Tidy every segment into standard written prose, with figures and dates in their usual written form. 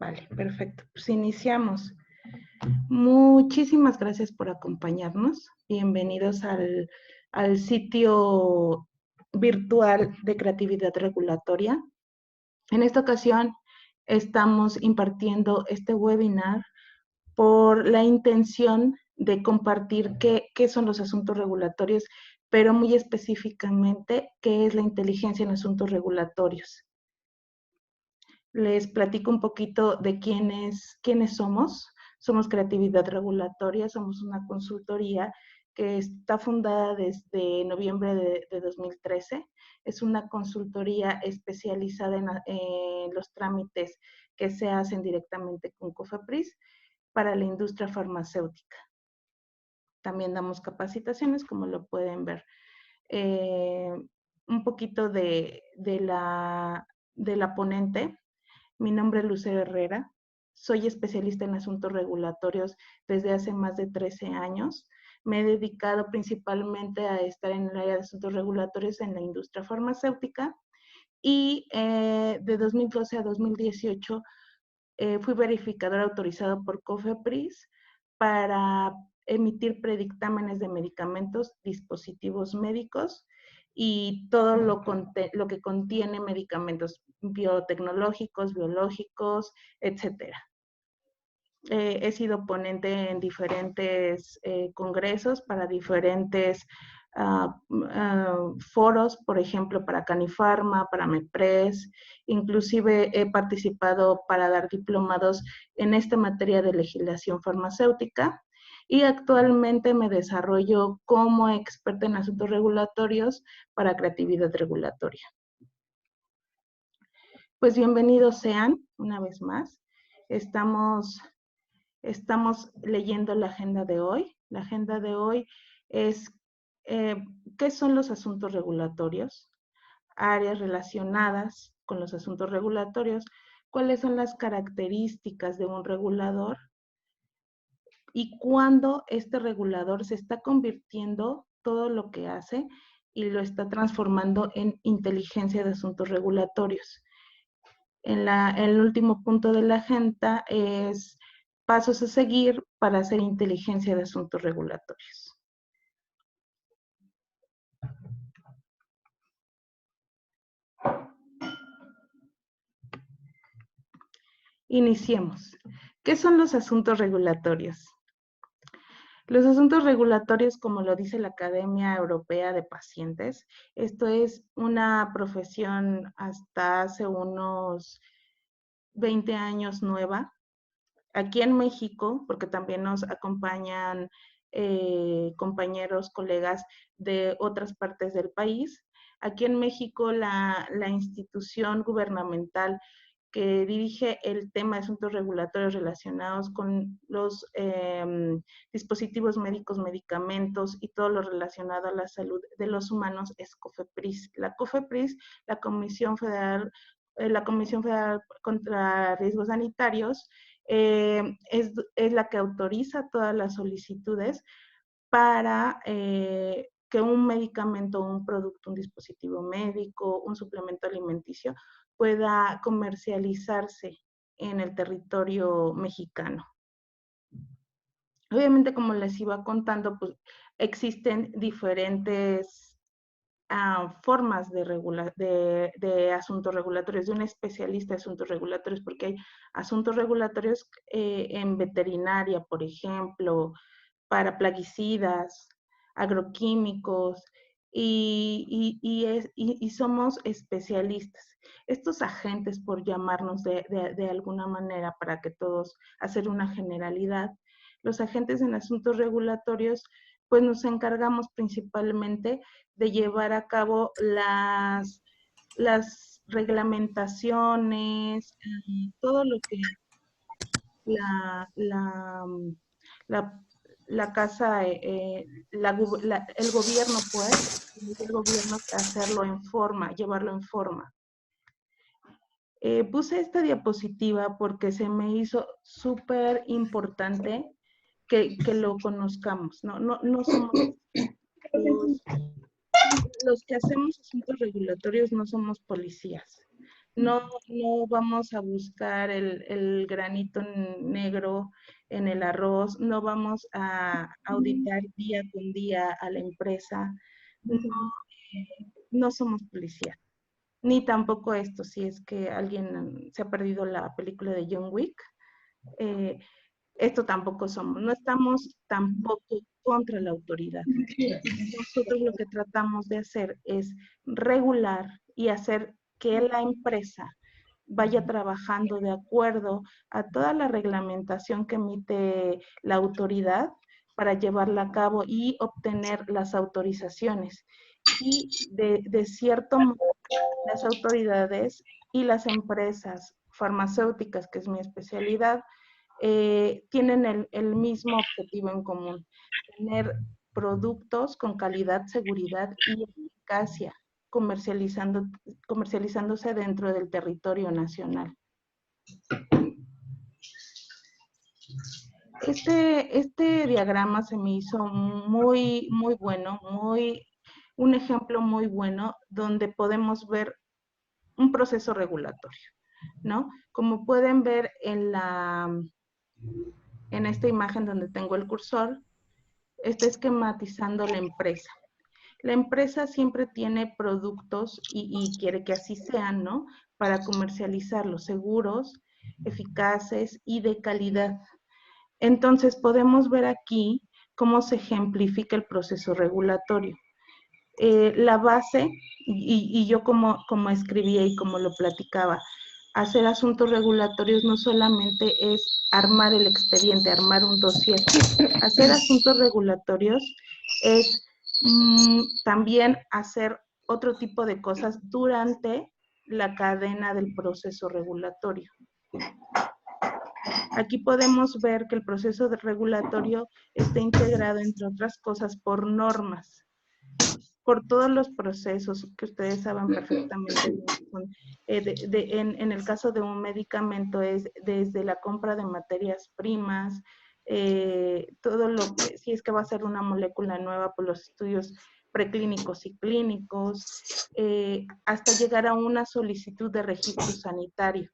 Vale, perfecto. Pues iniciamos. Muchísimas gracias por acompañarnos. Bienvenidos al sitio virtual de creatividad regulatoria. En esta ocasión estamos impartiendo este webinar por la intención de compartir qué son los asuntos regulatorios, pero muy específicamente qué es la inteligencia en asuntos regulatorios. Les platico un poquito de quiénes somos. Somos Creatividad Regulatoria, somos una consultoría que está fundada desde noviembre de 2013. Es una consultoría especializada en los trámites que se hacen directamente con COFEPRIS para la industria farmacéutica. También damos capacitaciones, como lo pueden ver. Un poquito de la ponente. Mi nombre es Lucero Herrera, soy especialista en asuntos regulatorios desde hace más de 13 años. Me he dedicado principalmente a estar en el área de asuntos regulatorios en la industria farmacéutica y de 2012 a 2018 fui verificador autorizado por COFEPRIS para emitir predictámenes de medicamentos, dispositivos médicos y todo lo que contiene medicamentos biotecnológicos, biológicos, etcétera. He sido ponente en diferentes congresos para diferentes foros, por ejemplo, para Canifarma, para MEPRES, inclusive he participado para dar diplomados en esta materia de legislación farmacéutica y actualmente me desarrollo como experta en asuntos regulatorios para creatividad regulatoria. Pues bienvenidos sean una vez más. Estamos leyendo la agenda de hoy. La agenda de hoy es qué son los asuntos regulatorios, áreas relacionadas con los asuntos regulatorios, cuáles son las características de un regulador y cuándo este regulador se está convirtiendo todo lo que hace y lo está transformando en inteligencia de asuntos regulatorios. El último punto de la agenda es pasos a seguir para hacer inteligencia de asuntos regulatorios. Iniciemos. ¿Qué son los asuntos regulatorios? Los asuntos regulatorios, como lo dice la Academia Europea de Pacientes, esto es una profesión hasta hace unos 20 años nueva. Aquí en México, porque también nos acompañan compañeros, colegas de otras partes del país. Aquí en México, la institución gubernamental que dirige el tema de asuntos regulatorios relacionados con los dispositivos médicos, medicamentos y todo lo relacionado a la salud de los humanos es COFEPRIS. La COFEPRIS, la Comisión Federal contra Riesgos Sanitarios, es la que autoriza todas las solicitudes para que un medicamento, un producto, un dispositivo médico, un suplemento alimenticio pueda comercializarse en el territorio mexicano. Obviamente, como les iba contando, pues existen diferentes formas de asuntos regulatorios, de un especialista de asuntos regulatorios, porque hay asuntos regulatorios en veterinaria, por ejemplo, para plaguicidas, agroquímicos, y somos especialistas. Estos agentes, por llamarnos de alguna manera, para que todos, hacer una generalidad, los agentes en asuntos regulatorios, pues nos encargamos principalmente de llevar a cabo las reglamentaciones, todo lo que la casa, el gobierno, pues, el gobierno hacerlo en forma, llevarlo en forma. Puse esta diapositiva porque se me hizo súper importante que lo conozcamos, no somos los que hacemos asuntos regulatorios, no somos policías, No vamos a buscar el granito negro en el arroz, no vamos a auditar día con día a la empresa, no, no somos policía, ni tampoco esto, si es que alguien se ha perdido la película de John Wick, eh, esto tampoco somos, no estamos tampoco contra la autoridad. Nosotros lo que tratamos de hacer es regular y hacer que la empresa vaya trabajando de acuerdo a toda la reglamentación que emite la autoridad para llevarla a cabo y obtener las autorizaciones. Y de cierto modo, las autoridades y las empresas farmacéuticas, que es mi especialidad, tienen el mismo objetivo en común, tener productos con calidad, seguridad y eficacia comercializándose dentro del territorio nacional. Este diagrama se me hizo muy bueno, un ejemplo muy bueno donde podemos ver un proceso regulatorio, ¿no? Como pueden ver en esta imagen donde tengo el cursor, está esquematizando la empresa. La empresa siempre tiene productos y quiere que así sean, ¿no? Para comercializarlos seguros, eficaces y de calidad. Entonces podemos ver aquí cómo se ejemplifica el proceso regulatorio. La base, y yo como escribía y como lo platicaba, hacer asuntos regulatorios no solamente es armar el expediente, armar un dossier. Hacer asuntos regulatorios es también hacer otro tipo de cosas durante la cadena del proceso regulatorio. Aquí podemos ver que el proceso regulatorio está integrado, entre otras cosas, por normas, por todos los procesos que ustedes saben perfectamente. En el caso de un medicamento es desde la compra de materias primas, todo lo que, si es que va a ser una molécula nueva, por los estudios preclínicos y clínicos, hasta llegar a una solicitud de registro sanitario.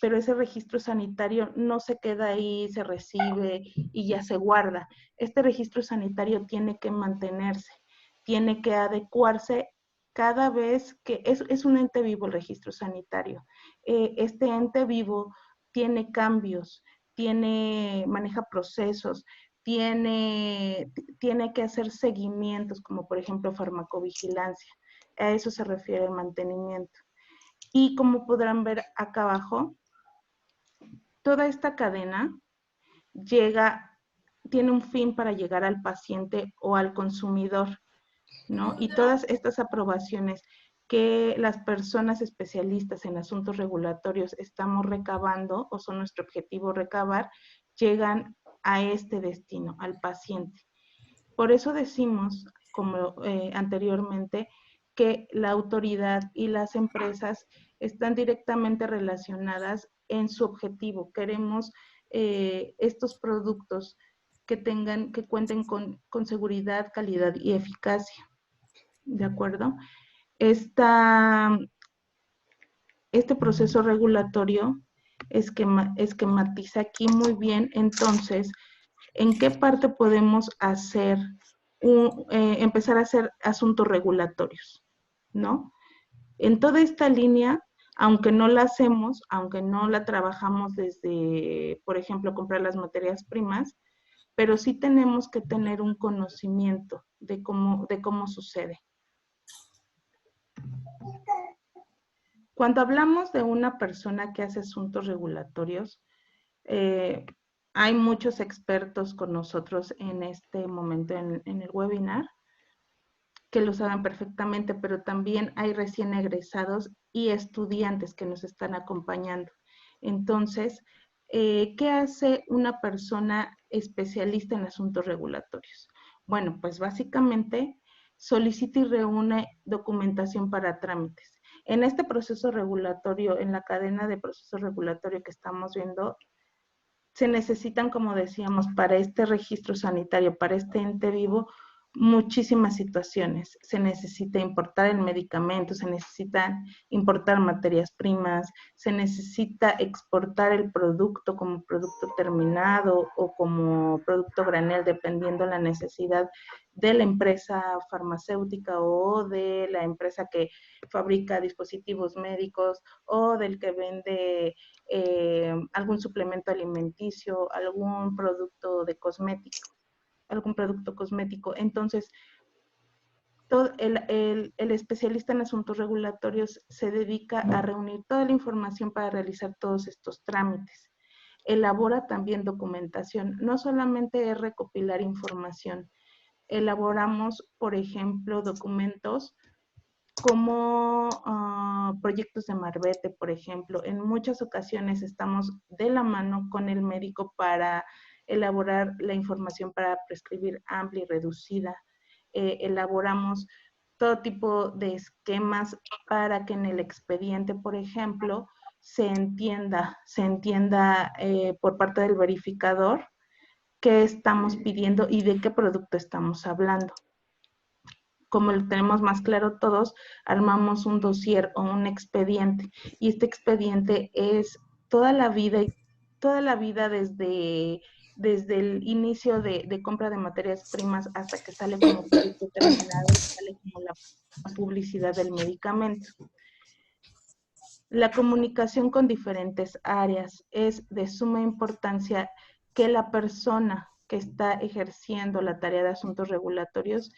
Pero ese registro sanitario no se queda ahí, se recibe y ya se guarda. Este registro sanitario tiene que mantenerse, tiene que adecuarse cada vez que es un ente vivo el registro sanitario. Este ente vivo tiene cambios, maneja procesos, tiene que hacer seguimientos, como por ejemplo farmacovigilancia. A eso se refiere el mantenimiento. Y como podrán ver acá abajo, toda esta cadena tiene un fin para llegar al paciente o al consumidor, ¿no? Y todas estas aprobaciones que las personas especialistas en asuntos regulatorios estamos recabando, o son nuestro objetivo recabar, llegan a este destino, al paciente. Por eso decimos, como anteriormente, que la autoridad y las empresas están directamente relacionadas en su objetivo. Queremos estos productos que cuenten con seguridad, calidad y eficacia. ¿De acuerdo? Este proceso regulatorio esquematiza aquí muy bien, entonces, en qué parte podemos empezar a hacer asuntos regulatorios, ¿no? En toda esta línea, aunque no la hacemos, aunque no la trabajamos desde, por ejemplo, comprar las materias primas, pero sí tenemos que tener un conocimiento de cómo sucede. Cuando hablamos de una persona que hace asuntos regulatorios, hay muchos expertos con nosotros en este momento en el webinar que lo saben perfectamente, pero también hay recién egresados y estudiantes que nos están acompañando. Entonces, ¿qué hace una persona especialista en asuntos regulatorios? Bueno, pues básicamente solicita y reúne documentación para trámites. En este proceso regulatorio, en la cadena de proceso regulatorio que estamos viendo, se necesitan, como decíamos, para este registro sanitario, para este ente vivo, muchísimas situaciones. Se necesita importar el medicamento, se necesitan importar materias primas, se necesita exportar el producto como producto terminado o como producto granel, dependiendo la necesidad de la empresa farmacéutica o de la empresa que fabrica dispositivos médicos o del que vende algún suplemento alimenticio, algún producto de cosmético, algún producto cosmético. Entonces, todo el especialista en asuntos regulatorios se dedica a reunir toda la información para realizar todos estos trámites. Elabora también documentación. No solamente es recopilar información, elaboramos, por ejemplo, documentos como proyectos de Marbete, por ejemplo. En muchas ocasiones estamos de la mano con el médico para elaborar la información para prescribir amplia y reducida. Elaboramos todo tipo de esquemas para que en el expediente, por ejemplo, se entienda por parte del verificador qué estamos pidiendo y de qué producto estamos hablando. Como lo tenemos más claro todos, armamos un dossier o un expediente. Y este expediente es toda la vida desde el inicio de compra de materias primas hasta que sale como producto terminado y sale como la publicidad del medicamento. La comunicación con diferentes áreas es de suma importancia que la persona que está ejerciendo la tarea de asuntos regulatorios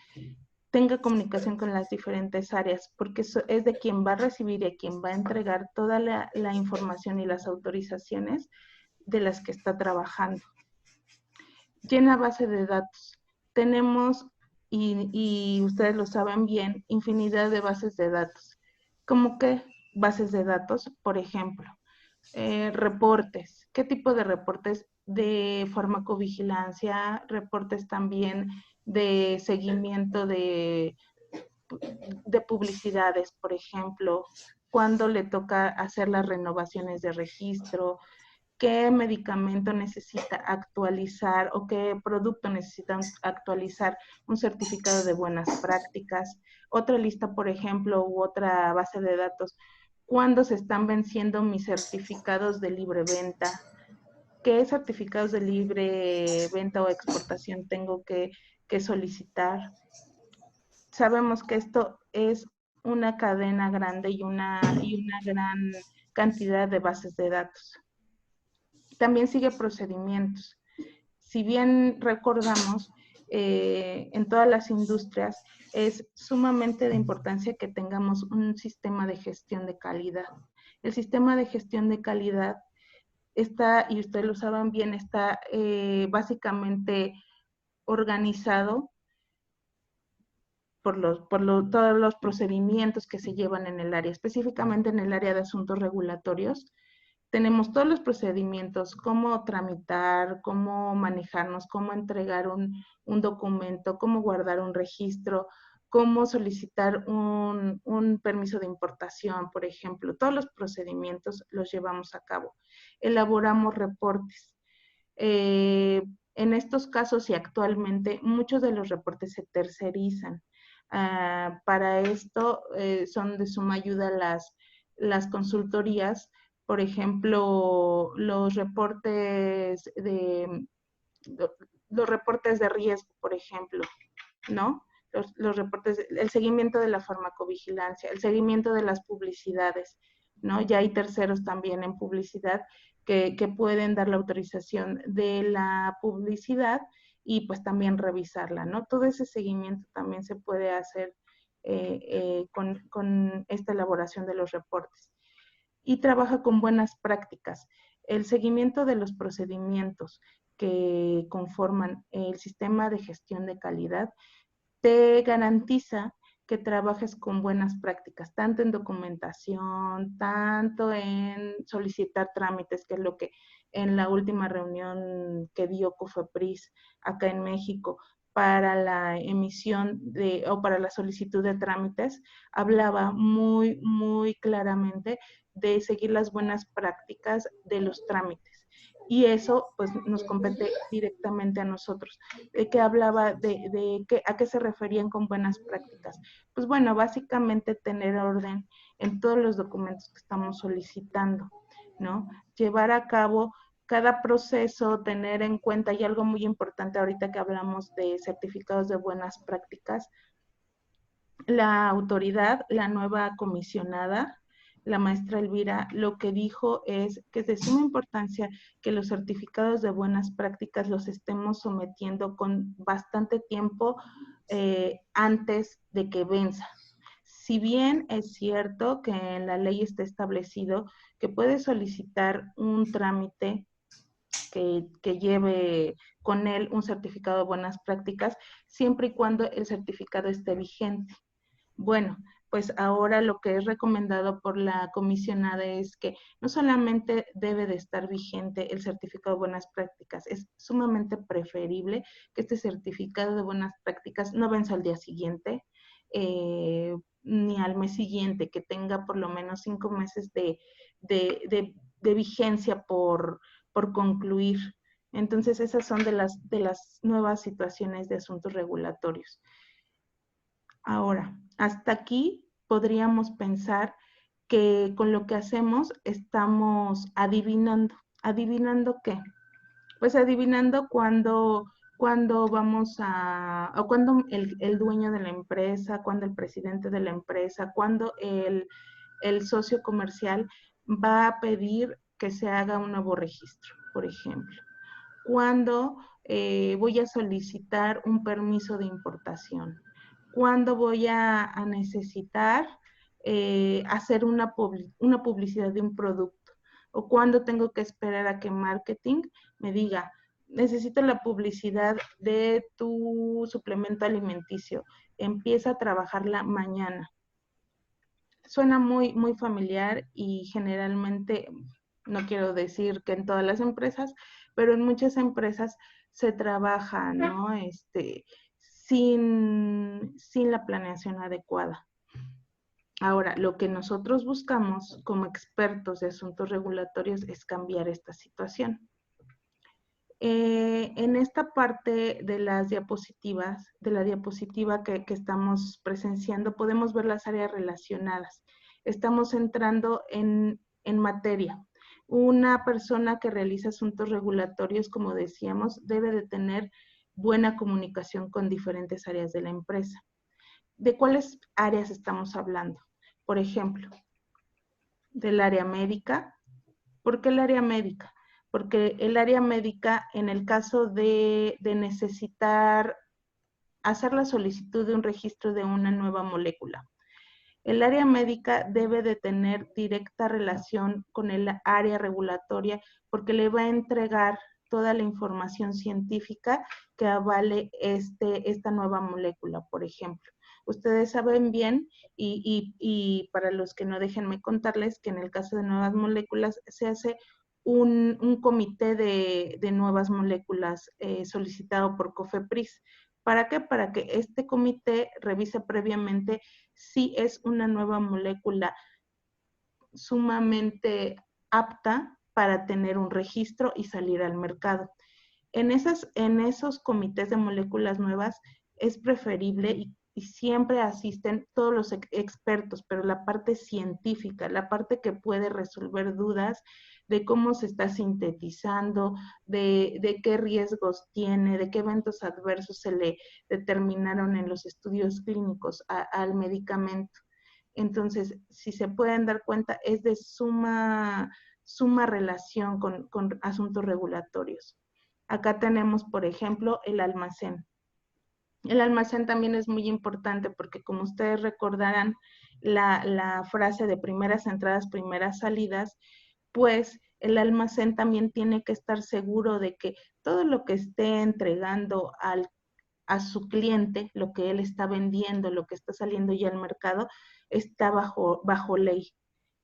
tenga comunicación con las diferentes áreas, porque eso es de quien va a recibir y a quien va a entregar toda la información y las autorizaciones de las que está trabajando. Llena base de datos. Tenemos, y ustedes lo saben bien, infinidad de bases de datos. ¿Cómo qué bases de datos? Por ejemplo, reportes. ¿Qué tipo de reportes? De farmacovigilancia, reportes también de seguimiento de publicidades, por ejemplo, cuando le toca hacer las renovaciones de registro, qué medicamento necesita actualizar o qué producto necesita actualizar un certificado de buenas prácticas. Otra lista, por ejemplo, u otra base de datos, cuándo se están venciendo mis certificados de libre venta, qué certificados de libre venta o exportación tengo que solicitar. Sabemos que esto es una cadena grande y una gran cantidad de bases de datos. También sigue procedimientos. Si bien recordamos, en todas las industrias es sumamente de importancia que tengamos un sistema de gestión de calidad. El sistema de gestión de calidad está, y ustedes lo saben bien, está básicamente organizado por todos los procedimientos que se llevan en el área, específicamente en el área de asuntos regulatorios. Tenemos todos los procedimientos, cómo tramitar, cómo manejarnos, cómo entregar un documento, cómo guardar un registro, cómo solicitar un permiso de importación, por ejemplo. Todos los procedimientos los llevamos a cabo. Elaboramos reportes. En estos casos y actualmente, muchos de los reportes se tercerizan. Para esto son de suma ayuda las consultorías, por ejemplo, los reportes de riesgo, por ejemplo, ¿no? Los reportes, el seguimiento de la farmacovigilancia, el seguimiento de las publicidades, ¿no? Ya hay terceros también en publicidad que pueden dar la autorización de la publicidad y pues también revisarla, ¿no? Todo ese seguimiento también se puede hacer con esta elaboración de los reportes. Y trabaja con buenas prácticas. El seguimiento de los procedimientos que conforman el sistema de gestión de calidad te garantiza que trabajes con buenas prácticas, tanto en documentación, tanto en solicitar trámites, que es lo que en la última reunión que dio COFEPRIS acá en México para la emisión o para la solicitud de trámites, hablaba muy claramente de seguir las buenas prácticas de los trámites. y eso pues nos compete directamente a nosotros. ¿De qué hablaba? ¿A qué se referían con buenas prácticas? Pues bueno, básicamente tener orden en todos los documentos que estamos solicitando, ¿no? Llevar a cabo cada proceso, tener en cuenta, y algo muy importante ahorita que hablamos de certificados de buenas prácticas, la autoridad, la nueva comisionada, la maestra Elvira, lo que dijo es que es de suma importancia que los certificados de buenas prácticas los estemos sometiendo con bastante tiempo antes de que venza. Si bien es cierto que en la ley está establecido que puede solicitar un trámite que lleve con él un certificado de buenas prácticas, siempre y cuando el certificado esté vigente. Bueno, pues ahora lo que es recomendado por la comisionada es que no solamente debe de estar vigente el certificado de buenas prácticas, es sumamente preferible que este certificado de buenas prácticas no venza al día siguiente, ni al mes siguiente, que tenga por lo menos 5 meses de vigencia por concluir. Entonces, esas son de las nuevas situaciones de asuntos regulatorios. Ahora, hasta aquí podríamos pensar que con lo que hacemos estamos adivinando. ¿Adivinando qué? Pues adivinando cuando vamos o cuando el dueño de la empresa, cuando el presidente de la empresa, cuando el socio comercial va a pedir que se haga un nuevo registro, por ejemplo. Cuando voy a solicitar un permiso de importación. Cuándo voy a necesitar hacer una publicidad de un producto, o cuándo tengo que esperar a que marketing me diga, necesito la publicidad de tu suplemento alimenticio, empieza a trabajarla mañana. Suena muy, muy familiar y generalmente, no quiero decir que en todas las empresas, pero en muchas empresas se trabaja, ¿no? Sin la planeación adecuada. Ahora, lo que nosotros buscamos como expertos de asuntos regulatorios es cambiar esta situación. En esta parte de las diapositivas, de la diapositiva que estamos presenciando, podemos ver las áreas relacionadas. Estamos entrando en materia. Una persona que realiza asuntos regulatorios, como decíamos, debe de tener buena comunicación con diferentes áreas de la empresa. ¿De cuáles áreas estamos hablando? Por ejemplo, del área médica. ¿Por qué el área médica? Porque el área médica, en el caso de necesitar hacer la solicitud de un registro de una nueva molécula, el área médica debe de tener directa relación con el área regulatoria porque le va a entregar toda la información científica que avale esta nueva molécula, por ejemplo. Ustedes saben bien, y para los que no, déjenme contarles que en el caso de nuevas moléculas se hace un comité de nuevas moléculas solicitado por COFEPRIS. ¿Para qué? Para que este comité revise previamente si es una nueva molécula sumamente apta para tener un registro y salir al mercado. En esos comités de moléculas nuevas es preferible y siempre asisten todos los expertos, pero la parte científica, la parte que puede resolver dudas de cómo se está sintetizando, de qué riesgos tiene, de qué eventos adversos se le determinaron en los estudios clínicos al medicamento. Entonces, si se pueden dar cuenta, es de suma relación con asuntos regulatorios. Acá tenemos, por ejemplo, el almacén. El almacén también es muy importante porque, como ustedes recordarán, la frase de primeras entradas, primeras salidas, pues el almacén también tiene que estar seguro de que todo lo que esté entregando a su cliente, lo que él está vendiendo, lo que está saliendo ya al mercado, está bajo ley,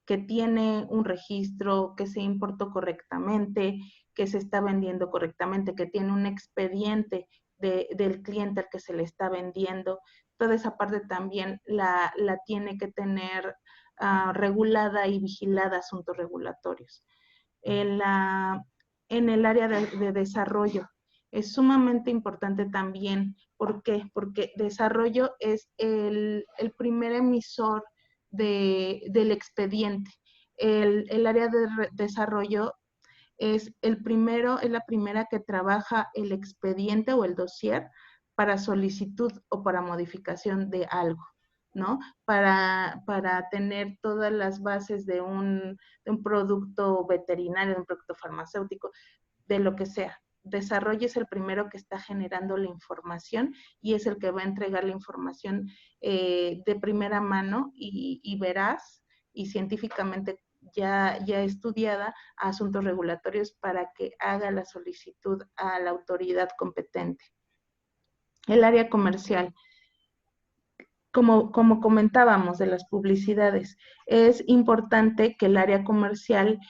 que tiene un registro, que se importó correctamente, que se está vendiendo correctamente, que tiene un expediente del cliente al que se le está vendiendo. Toda esa parte también la tiene que tener regulada y vigilada asuntos regulatorios. en el área de desarrollo. Es sumamente importante también. ¿Por qué? Porque desarrollo es el primer emisor del expediente. El área de desarrollo es la primera que trabaja el expediente o el dossier para solicitud o para modificación de algo, ¿no? Para tener todas las bases de un producto veterinario, de un producto farmacéutico, de lo que sea. Desarrollo es el primero que está generando la información y es el que va a entregar la información de primera mano y veraz y científicamente ya estudiada a asuntos regulatorios para que haga la solicitud a la autoridad competente. El área comercial. Como comentábamos de las publicidades, es importante que el área comercial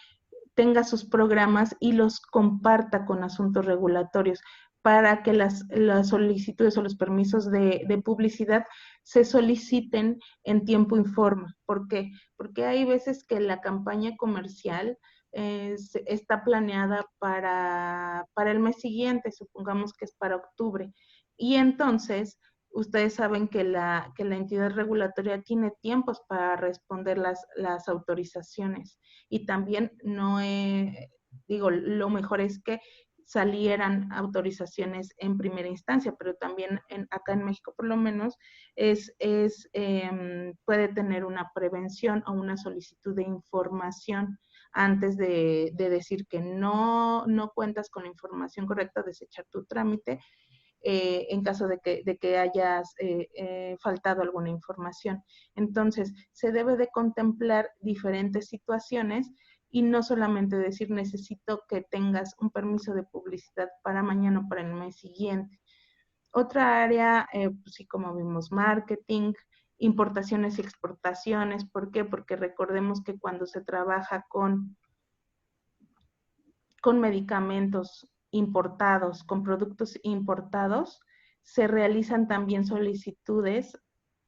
tenga sus programas y los comparta con asuntos regulatorios para que las solicitudes o los permisos de publicidad se soliciten en tiempo y forma. ¿Por qué? Porque hay veces que la campaña comercial está planeada para el mes siguiente, supongamos que es para octubre, y entonces ustedes saben que la entidad regulatoria tiene tiempos para responder las autorizaciones y también lo mejor es que salieran autorizaciones en primera instancia, pero también acá en México por lo menos puede tener una prevención o una solicitud de información antes de decir que no cuentas con la información correcta, desechar tu trámite en caso de que hayas faltado alguna información. Entonces, se debe de contemplar diferentes situaciones y no solamente decir necesito que tengas un permiso de publicidad para mañana o para el mes siguiente. Otra área, pues sí, como vimos, marketing, importaciones y exportaciones. ¿Por qué? Porque recordemos que cuando se trabaja con medicamentos importados, con productos importados, se realizan también solicitudes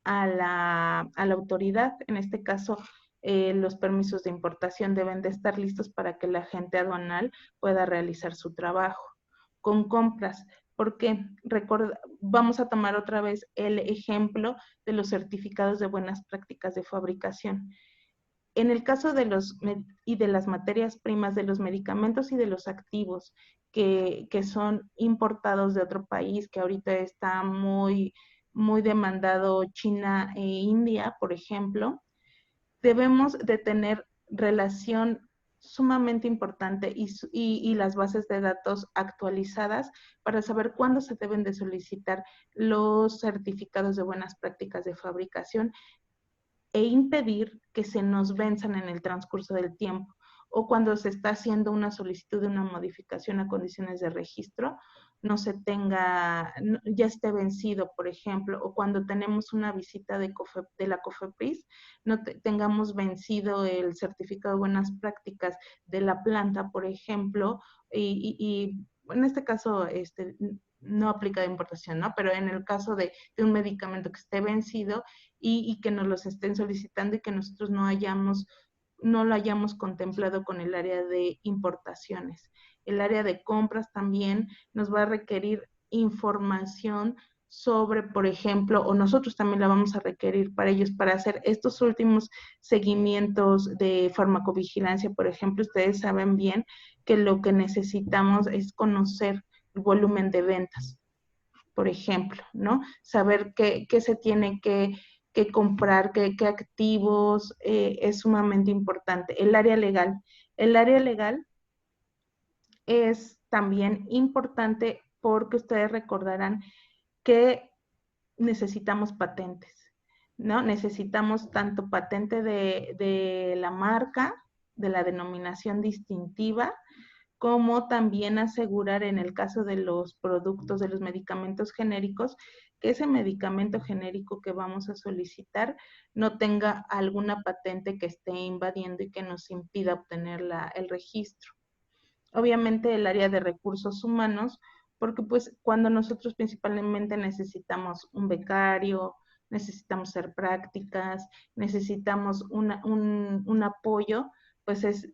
a la autoridad. En este caso, los permisos de importación deben de estar listos para que la agente aduanal pueda realizar su trabajo. Con compras, porque vamos a tomar otra vez el ejemplo de los certificados de buenas prácticas de fabricación. En el caso de las materias primas, de los medicamentos y de los activos que son importados de otro país, que ahorita está muy demandado, China e India, por ejemplo, debemos de tener relación sumamente importante y las bases de datos actualizadas para saber cuándo se deben de solicitar los certificados de buenas prácticas de fabricación e impedir que se nos venzan en el transcurso del tiempo, o cuando se está haciendo una solicitud de una modificación a condiciones de registro, ya esté vencido, por ejemplo, o cuando tenemos una visita de la COFEPRIS, no tengamos vencido el certificado de buenas prácticas de la planta, por ejemplo, y en este caso, no aplica de importación, ¿no? Pero en el caso de un medicamento que esté vencido y que nos los estén solicitando y que nosotros no lo hayamos contemplado con el área de importaciones. El área de compras también nos va a requerir información sobre, por ejemplo, o nosotros también la vamos a requerir para ellos, para hacer estos últimos seguimientos de farmacovigilancia, por ejemplo. Ustedes saben bien que lo que necesitamos es conocer el volumen de ventas, por ejemplo, ¿no? Saber qué se tiene que comprar, qué activos, es sumamente importante. El área legal. El área legal es también importante porque ustedes recordarán que necesitamos patentes, ¿no? Necesitamos tanto patente de la marca, de la denominación distintiva, como también asegurar en el caso de los productos, de los medicamentos genéricos, que ese medicamento genérico que vamos a solicitar no tenga alguna patente que esté invadiendo y que nos impida obtener el registro. Obviamente el área de recursos humanos, porque pues cuando nosotros principalmente necesitamos un becario, necesitamos hacer prácticas, necesitamos un apoyo, pues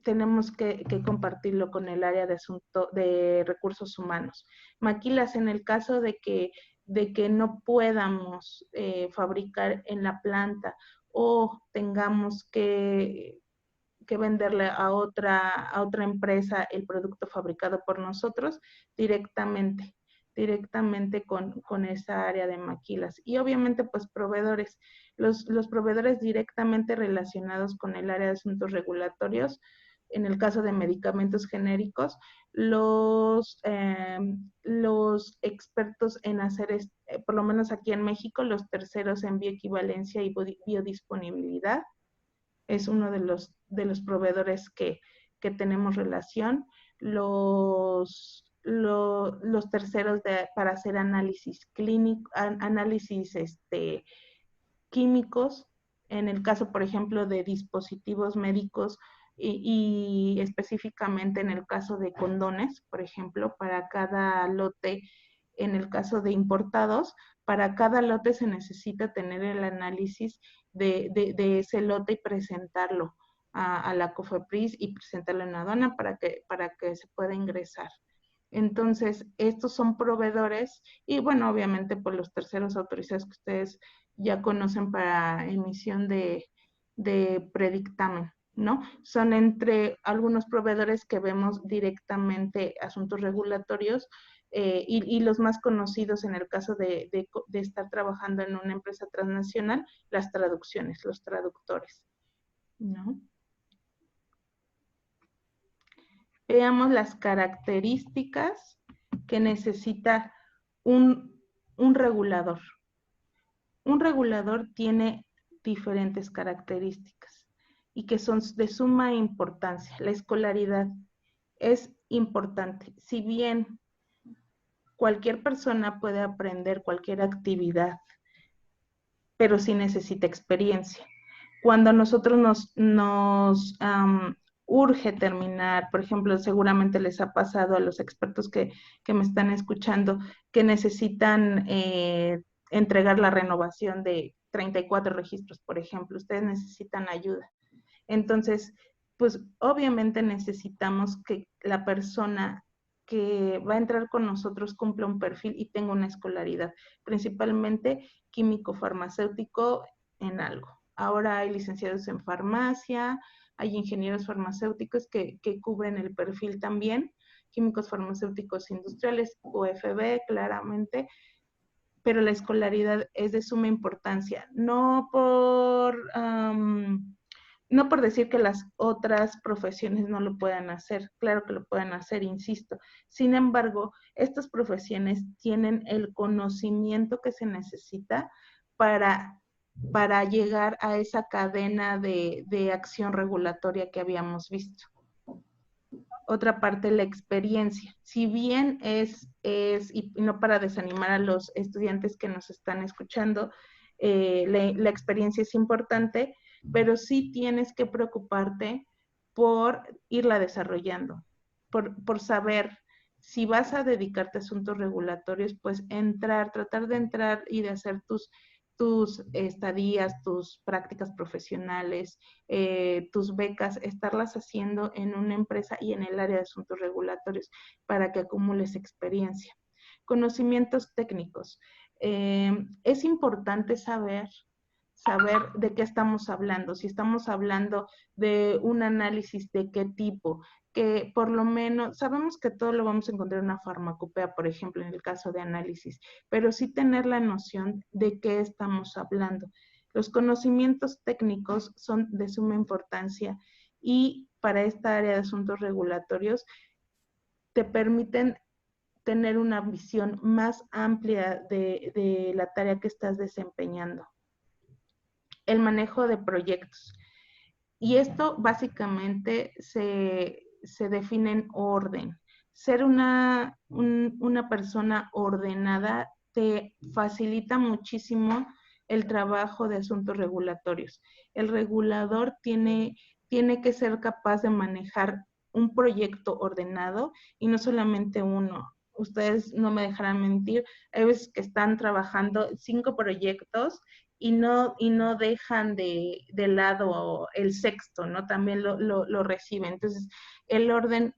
tenemos que compartirlo con el área de recursos humanos. Maquilas, en el caso de que no podamos fabricar en la planta o tengamos que venderle a otra empresa el producto fabricado por nosotros, directamente con esa área de maquilas. Y obviamente, pues, proveedores. Los proveedores directamente relacionados con el área de asuntos regulatorios, en el caso de medicamentos genéricos, los expertos en hacer, por lo menos aquí en México, los terceros en bioequivalencia y biodisponibilidad, es uno de los proveedores que tenemos relación. Los terceros para hacer análisis clínico, análisis químicos, en el caso, por ejemplo, de dispositivos médicos y específicamente en el caso de condones, por ejemplo, para cada lote, en el caso de importados, para cada lote se necesita tener el análisis de ese lote y presentarlo a la COFEPRIS y presentarlo en la aduana para que se pueda ingresar. Entonces, estos son proveedores y, bueno, obviamente por los terceros autorizados que ustedes ya conocen para emisión de predictamen, ¿no? Son entre algunos proveedores que vemos directamente asuntos regulatorios y los más conocidos en el caso de estar trabajando en una empresa transnacional, las traducciones, los traductores, ¿no? Veamos las características que necesita un regulador. Un regulador tiene diferentes características y que son de suma importancia. La escolaridad es importante. Si bien cualquier persona puede aprender cualquier actividad, pero sí necesita experiencia. Cuando a nosotros nos urge terminar, por ejemplo, seguramente les ha pasado a los expertos que me están escuchando, que necesitan entregar la renovación de 34 registros, por ejemplo, ustedes necesitan ayuda. Entonces, pues obviamente necesitamos que la persona que va a entrar con nosotros cumpla un perfil y tenga una escolaridad, principalmente químico-farmacéutico en algo. Ahora hay licenciados en farmacia, hay ingenieros farmacéuticos que cubren el perfil también, químicos farmacéuticos industriales, UFB, claramente, pero la escolaridad es de suma importancia, no por decir que las otras profesiones no lo puedan hacer, claro que lo pueden hacer, insisto. Sin embargo, estas profesiones tienen el conocimiento que se necesita para llegar a esa cadena de acción regulatoria que habíamos visto. Otra parte, la experiencia. Si bien y no para desanimar a los estudiantes que nos están escuchando, la experiencia es importante, pero sí tienes que preocuparte por irla desarrollando, por saber si vas a dedicarte a asuntos regulatorios, pues tratar de entrar y de hacer tus estadías, tus prácticas profesionales, tus becas, estarlas haciendo en una empresa y en el área de asuntos regulatorios para que acumules experiencia. Conocimientos técnicos. Es importante saber de qué estamos hablando, si estamos hablando de un análisis de qué tipo, que por lo menos sabemos que todo lo vamos a encontrar en una farmacopea, por ejemplo, en el caso de análisis, pero sí tener la noción de qué estamos hablando. Los conocimientos técnicos son de suma importancia y para esta área de asuntos regulatorios te permiten tener una visión más amplia de la tarea que estás desempeñando. El manejo de proyectos. Y esto básicamente se define en orden. Ser una persona ordenada te facilita muchísimo el trabajo de asuntos regulatorios. El regulador tiene que ser capaz de manejar un proyecto ordenado y no solamente uno. Ustedes no me dejarán mentir, hay veces que están trabajando 5 proyectos y no dejan de lado el sexto, ¿no? También lo reciben. Entonces, el orden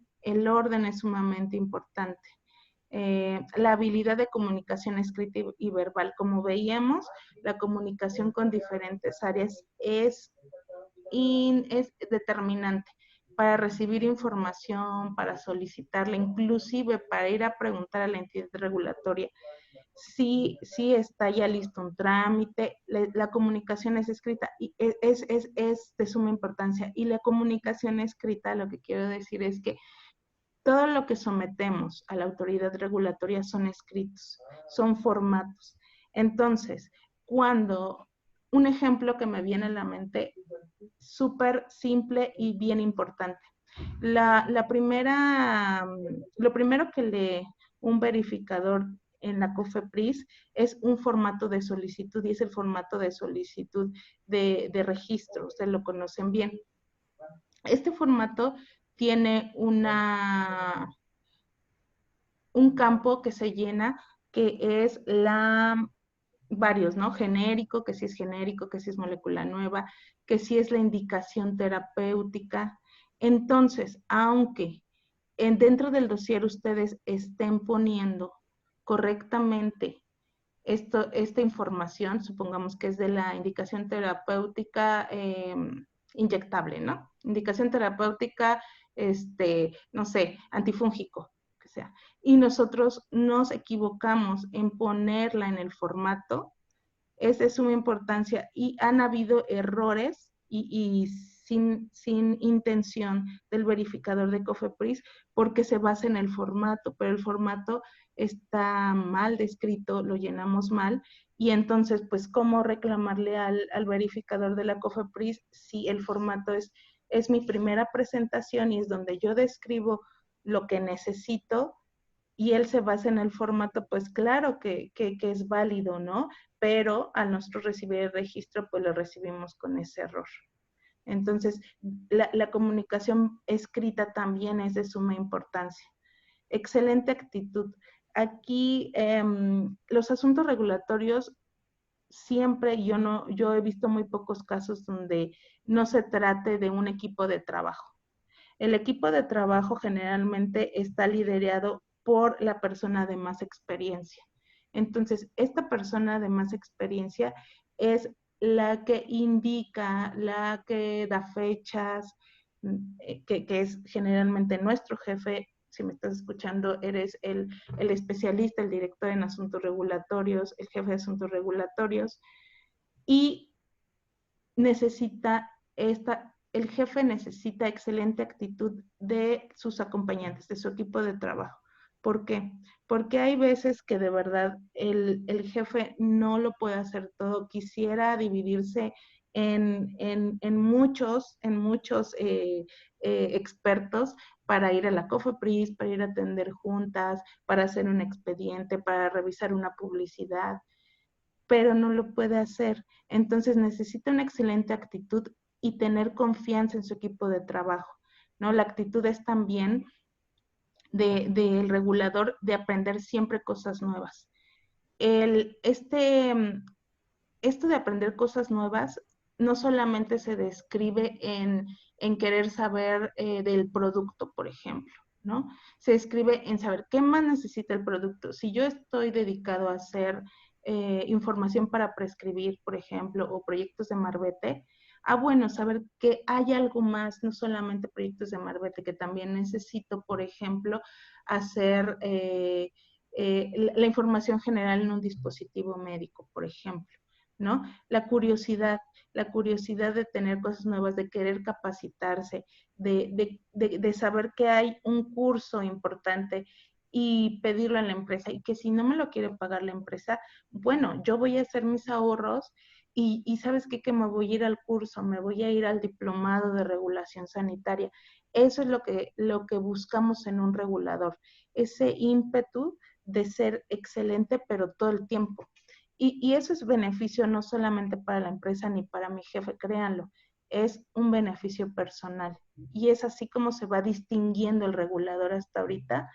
es sumamente importante. La habilidad de comunicación escrita y verbal, como veíamos, la comunicación con diferentes áreas es determinante para recibir información, para solicitarla, inclusive para ir a preguntar a la entidad regulatoria si está ya listo un trámite. La comunicación es escrita y es de suma importancia. Y la comunicación escrita, lo que quiero decir es que todo lo que sometemos a la autoridad regulatoria son escritos, son formatos. Entonces, cuando un ejemplo que me viene a la mente, súper simple y bien importante. Lo primero que lee un verificador en la COFEPRIS es un formato de solicitud, y es el formato de solicitud de registro. Ustedes lo conocen bien. Este formato tiene un campo que se llena, que es varios, ¿no? Genérico, que si es genérico, que si es molécula nueva, que si es la indicación terapéutica. Entonces, aunque dentro del dossier ustedes estén poniendo correctamente esta información, supongamos que es de la indicación terapéutica inyectable, ¿no? Indicación terapéutica, no sé, antifúngico, que sea. Y nosotros nos equivocamos en ponerla en el formato, es de suma importancia y han habido errores y sin intención del verificador de COFEPRIS porque se basa en el formato, pero el formato está mal descrito, lo llenamos mal y entonces pues cómo reclamarle al verificador de la COFEPRIS si el formato es mi primera presentación y es donde yo describo lo que necesito y él se basa en el formato, pues claro que es válido, ¿no? Pero al nosotros recibir el registro, pues lo recibimos con ese error. Entonces, la comunicación escrita también es de suma importancia. Excelente actitud. Aquí, los asuntos regulatorios, siempre yo he visto muy pocos casos donde no se trate de un equipo de trabajo. El equipo de trabajo generalmente está liderado por la persona de más experiencia. Entonces, esta persona de más experiencia es la que indica, la que da fechas, que es generalmente nuestro jefe. Si me estás escuchando, eres el especialista, el director en asuntos regulatorios, el jefe de asuntos regulatorios, y el jefe necesita excelente actitud de sus acompañantes, de su equipo de trabajo. ¿Por qué? Porque hay veces que de verdad el jefe no lo puede hacer todo. Quisiera dividirse en muchos expertos para ir a la COFEPRIS, para ir a atender juntas, para hacer un expediente, para revisar una publicidad, pero no lo puede hacer. Entonces necesita una excelente actitud y tener confianza en su equipo de trabajo, ¿no? La actitud es también del regulador de aprender siempre cosas nuevas. Esto de aprender cosas nuevas no solamente se describe en querer saber del producto, por ejemplo, ¿no? Se describe en saber qué más necesita el producto. Si yo estoy dedicado a hacer información para prescribir, por ejemplo, o proyectos de Marbete, bueno, saber que hay algo más, no solamente proyectos de Marbete, que también necesito, por ejemplo, hacer la información general en un dispositivo médico, por ejemplo, ¿no? La curiosidad de tener cosas nuevas, de querer capacitarse, de saber que hay un curso importante y pedirlo en la empresa, y que si no me lo quiere pagar la empresa, bueno, yo voy a hacer mis ahorros y ¿sabes qué? Que me voy a ir al curso, me voy a ir al diplomado de regulación sanitaria. Eso es lo que buscamos en un regulador, ese ímpetu de ser excelente, pero todo el tiempo. Y eso es beneficio no solamente para la empresa ni para mi jefe, créanlo, es un beneficio personal. Y es así como se va distinguiendo el regulador hasta ahorita,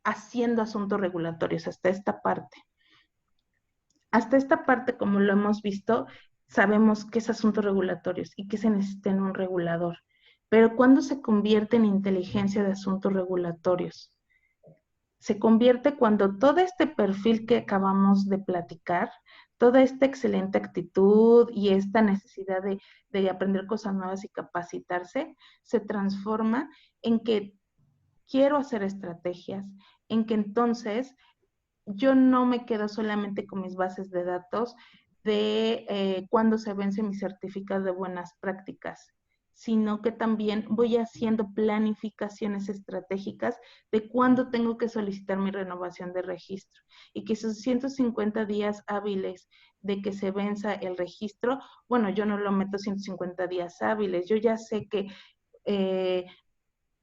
haciendo asuntos regulatorios, hasta esta parte. Hasta esta parte, como lo hemos visto, sabemos que es asuntos regulatorios y que se necesita en un regulador. Pero ¿cuándo se convierte en inteligencia de asuntos regulatorios? Se convierte cuando todo este perfil que acabamos de platicar, toda esta excelente actitud y esta necesidad de aprender cosas nuevas y capacitarse, se transforma en que quiero hacer estrategias, en que entonces yo no me quedo solamente con mis bases de datos de cuándo se vence mi certificado de buenas prácticas, sino que también voy haciendo planificaciones estratégicas de cuándo tengo que solicitar mi renovación de registro y que esos 150 días hábiles de que se venza el registro, bueno, yo no lo meto 150 días hábiles, yo ya sé que eh,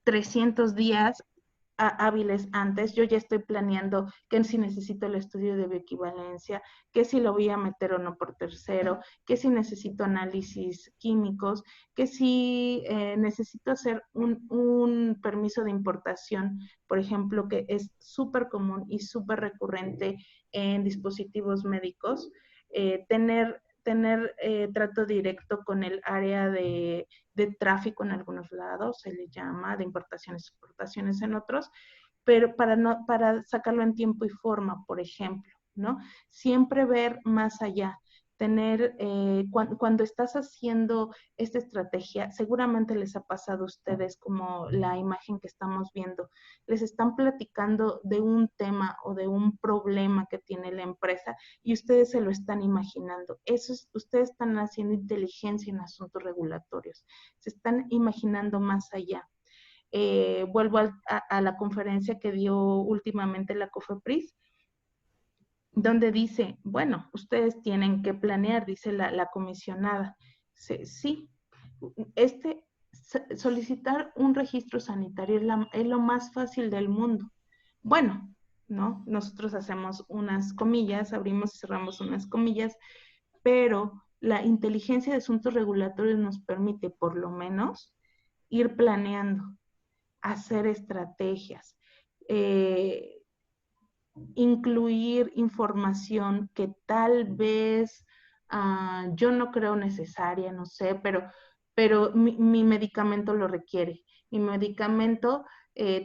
300 días hábiles antes, yo ya estoy planeando que si necesito el estudio de bioequivalencia, que si lo voy a meter o no por tercero, que si necesito análisis químicos, que si necesito hacer un permiso de importación, por ejemplo, que es súper común y súper recurrente en dispositivos médicos, tener trato directo con el área de tráfico en algunos lados, se le llama, de importaciones y exportaciones en otros, pero para sacarlo en tiempo y forma, por ejemplo, ¿no? Siempre ver más allá, tener, cuando estás haciendo esta estrategia, seguramente les ha pasado a ustedes como la imagen que estamos viendo, les están platicando de un tema o de un problema que tiene la empresa y ustedes se lo están imaginando. Eso es, ustedes están haciendo inteligencia en asuntos regulatorios, se están imaginando más allá. Vuelvo a la conferencia que dio últimamente la COFEPRIS, donde dice, bueno, ustedes tienen que planear, dice la comisionada. Sí, solicitar un registro sanitario es lo más fácil del mundo. Bueno, ¿no? Nosotros hacemos unas comillas, abrimos y cerramos unas comillas, pero la inteligencia de asuntos regulatorios nos permite, por lo menos, ir planeando, hacer estrategias, eh, incluir información que tal vez yo no creo necesaria, no sé, pero mi medicamento lo requiere. Mi medicamento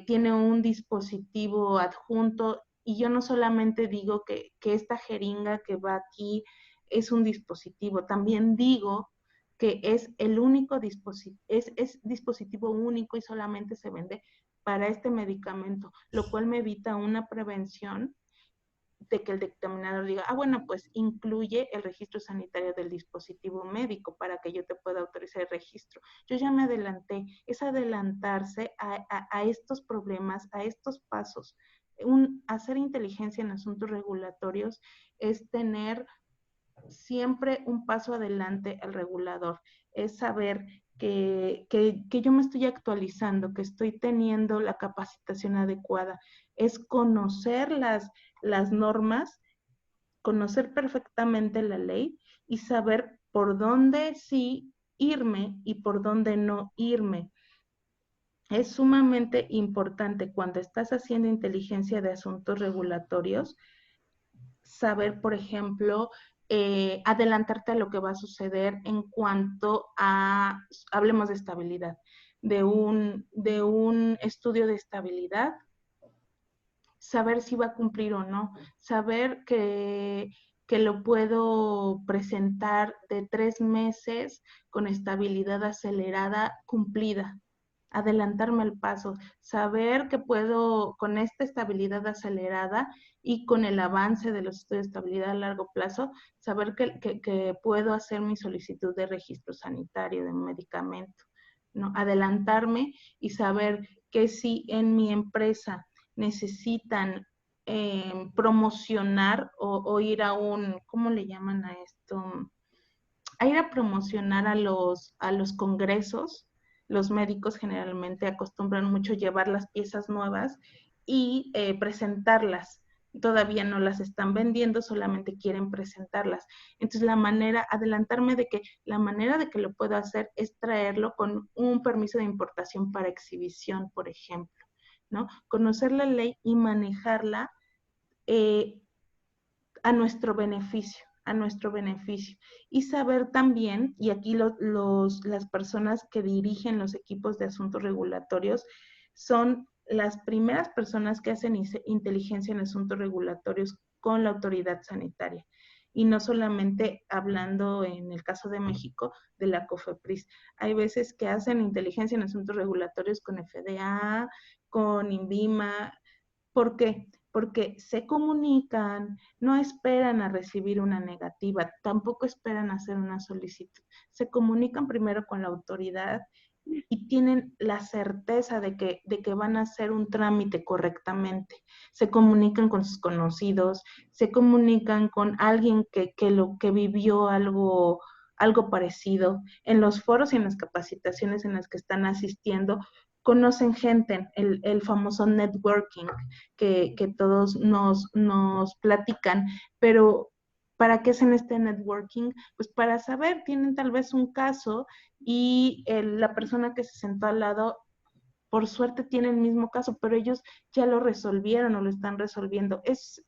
tiene un dispositivo adjunto y yo no solamente digo que esta jeringa que va aquí es un dispositivo, también digo que es el único dispositivo, es dispositivo único y solamente se vende para este medicamento, lo cual me evita una prevención de que el dictaminador diga, bueno, pues incluye el registro sanitario del dispositivo médico para que yo te pueda autorizar el registro. Yo ya me adelanté, es adelantarse a estos problemas, a estos pasos. Hacer inteligencia en asuntos regulatorios es tener siempre un paso adelante al regulador, es saber que yo me estoy actualizando, que estoy teniendo la capacitación adecuada, es conocer las normas, conocer perfectamente la ley y saber por dónde sí irme y por dónde no irme. Es sumamente importante cuando estás haciendo inteligencia de asuntos regulatorios saber, por ejemplo, adelantarte a lo que va a suceder en cuanto a, hablemos de estabilidad, de un estudio de estabilidad, saber si va a cumplir o no, saber que lo puedo presentar de 3 meses con estabilidad acelerada cumplida, adelantarme al paso, saber que puedo con esta estabilidad acelerada y con el avance de los estudios de estabilidad a largo plazo, saber que puedo hacer mi solicitud de registro sanitario de medicamento, ¿no? Adelantarme y saber que si en mi empresa necesitan promocionar o ir a un, ¿cómo le llaman a esto? A ir a promocionar a los congresos. Los médicos generalmente acostumbran mucho llevar las piezas nuevas y presentarlas. Todavía no las están vendiendo, solamente quieren presentarlas. Entonces, adelantarme de que la manera de que lo puedo hacer es traerlo con un permiso de importación para exhibición, por ejemplo, ¿no? Conocer la ley y manejarla eh, a nuestro beneficio, a nuestro beneficio. Y saber también, y aquí las personas que dirigen los equipos de asuntos regulatorios son las primeras personas que hacen inteligencia en asuntos regulatorios con la autoridad sanitaria. Y no solamente hablando en el caso de México de la COFEPRIS. Hay veces que hacen inteligencia en asuntos regulatorios con FDA, con INVIMA. ¿Por qué? Porque se comunican, no esperan a recibir una negativa, tampoco esperan hacer una solicitud. Se comunican primero con la autoridad y tienen la certeza de que van a hacer un trámite correctamente. Se comunican con sus conocidos, se comunican con alguien que vivió algo parecido. En los foros y en las capacitaciones en las que están asistiendo, conocen gente, el famoso networking que todos nos platican, pero ¿para qué hacen este networking? Pues para saber, tienen tal vez un caso y la persona que se sentó al lado, por suerte tiene el mismo caso, pero ellos ya lo resolvieron o lo están resolviendo. Es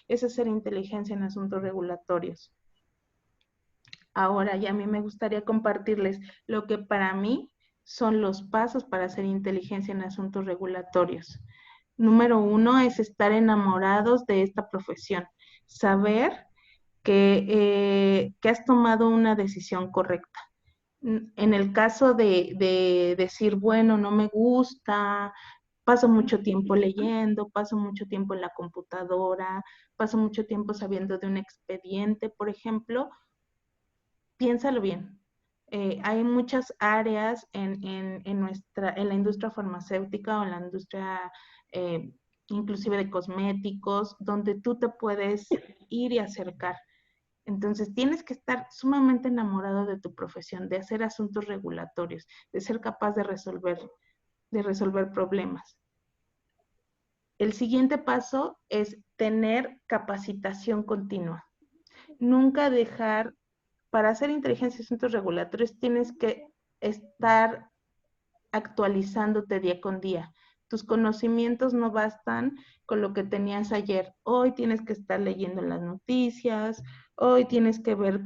hacer inteligencia en asuntos regulatorios. Ahora, ya a mí me gustaría compartirles lo que para mí son los pasos para hacer inteligencia en asuntos regulatorios. Número 1 es estar enamorados de esta profesión, saber que has tomado una decisión correcta. En el caso de decir, bueno, no me gusta, paso mucho tiempo leyendo, paso mucho tiempo en la computadora, paso mucho tiempo sabiendo de un expediente, por ejemplo, piénsalo bien. Hay muchas áreas en la industria farmacéutica o en la industria inclusive de cosméticos, donde tú te puedes ir y acercar. Entonces, tienes que estar sumamente enamorado de tu profesión, de hacer asuntos regulatorios, de ser capaz de resolver problemas. El siguiente paso es tener capacitación continua. Nunca dejar, para hacer inteligencia de asuntos regulatorios, tienes que estar actualizándote día con día. Tus conocimientos no bastan con lo que tenías ayer. Hoy tienes que estar leyendo las noticias, hoy tienes que ver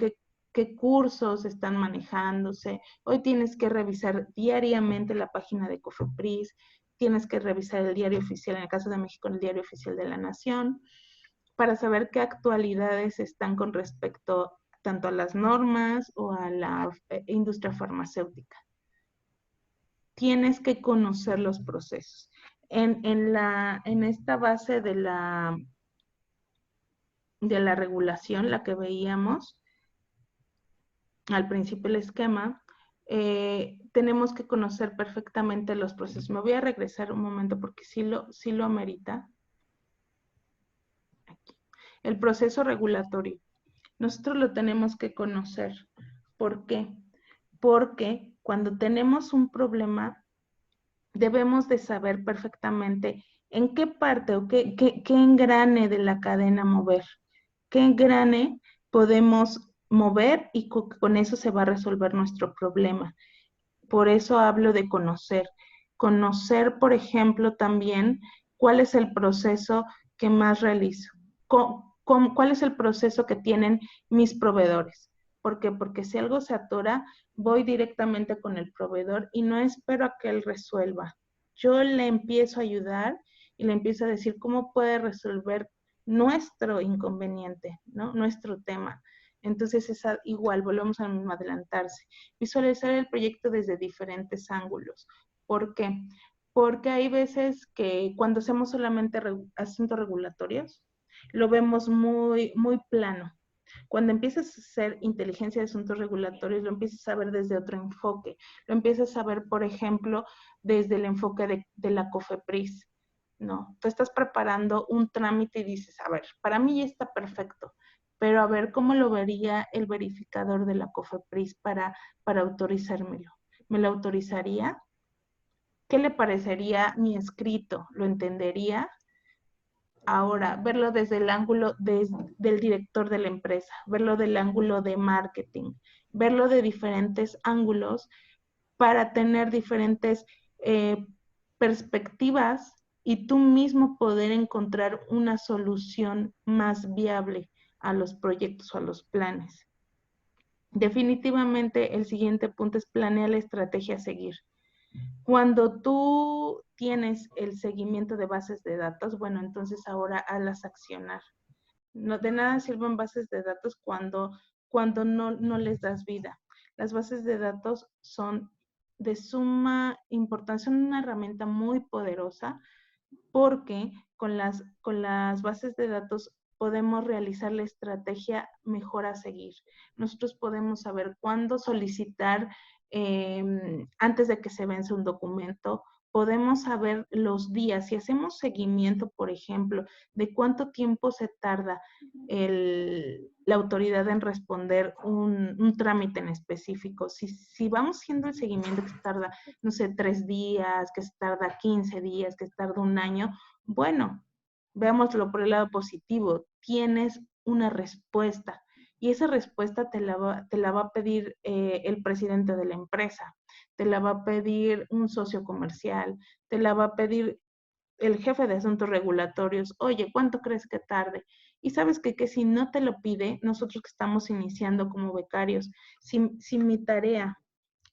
qué cursos están manejándose, hoy tienes que revisar diariamente la página de COFEPRIS, tienes que revisar el diario oficial, en el caso de México, el diario oficial de la Nación, para saber qué actualidades están con respecto tanto a las normas o a la industria farmacéutica. Tienes que conocer los procesos. En esta base de la regulación, la que veíamos al principio el esquema, tenemos que conocer perfectamente los procesos. Me voy a regresar un momento porque sí lo amerita. Aquí. El proceso regulatorio. Nosotros lo tenemos que conocer. ¿Por qué? Porque cuando tenemos un problema, debemos de saber perfectamente en qué parte o qué engrane de la cadena mover, qué engrane podemos mover y con eso se va a resolver nuestro problema. Por eso hablo de conocer. Conocer, por ejemplo, también cuál es el proceso que más realizo, cuál es el proceso que tienen mis proveedores. ¿Por qué? Porque si algo se atora, voy directamente con el proveedor y no espero a que él resuelva. Yo le empiezo a ayudar y le empiezo a decir cómo puede resolver nuestro inconveniente, ¿no? Nuestro tema. Entonces, igual, volvemos a mismo adelantarse. Visualizar el proyecto desde diferentes ángulos. ¿Por qué? Porque hay veces que cuando hacemos solamente asuntos regulatorios, lo vemos muy, muy plano. Cuando empiezas a hacer inteligencia de asuntos regulatorios, lo empiezas a ver desde otro enfoque. Lo empiezas a ver, por ejemplo, desde el enfoque de la COFEPRIS. No, tú estás preparando un trámite y dices, a ver, para mí ya está perfecto, pero a ver cómo lo vería el verificador de la COFEPRIS para autorizármelo. ¿Me lo autorizaría? ¿Qué le parecería mi escrito? ¿Lo entendería? Ahora, verlo desde el ángulo del director de la empresa, verlo del ángulo de marketing, verlo de diferentes ángulos para tener diferentes perspectivas y tú mismo poder encontrar una solución más viable a los proyectos o a los planes. Definitivamente el siguiente punto es planear la estrategia a seguir. Cuando tú tienes el seguimiento de bases de datos, bueno, entonces ahora hazlas accionar. No, de nada sirven bases de datos cuando no les das vida. Las bases de datos son de suma importancia, son una herramienta muy poderosa porque con las bases de datos podemos realizar la estrategia mejor a seguir. Nosotros podemos saber cuándo solicitar antes de que se vence un documento, podemos saber los días, si hacemos seguimiento, por ejemplo, de cuánto tiempo se tarda la autoridad en responder un trámite en específico. Si vamos haciendo el seguimiento que se tarda, no sé, 3 días, que se tarda 15 días, que se tarda un año, bueno, veámoslo por el lado positivo, tienes una respuesta y esa respuesta te la va a pedir el presidente de la empresa, te la va a pedir un socio comercial, te la va a pedir el jefe de asuntos regulatorios, oye, ¿cuánto crees que tarde? Y sabes que si no te lo pide, nosotros que estamos iniciando como becarios, si mi tarea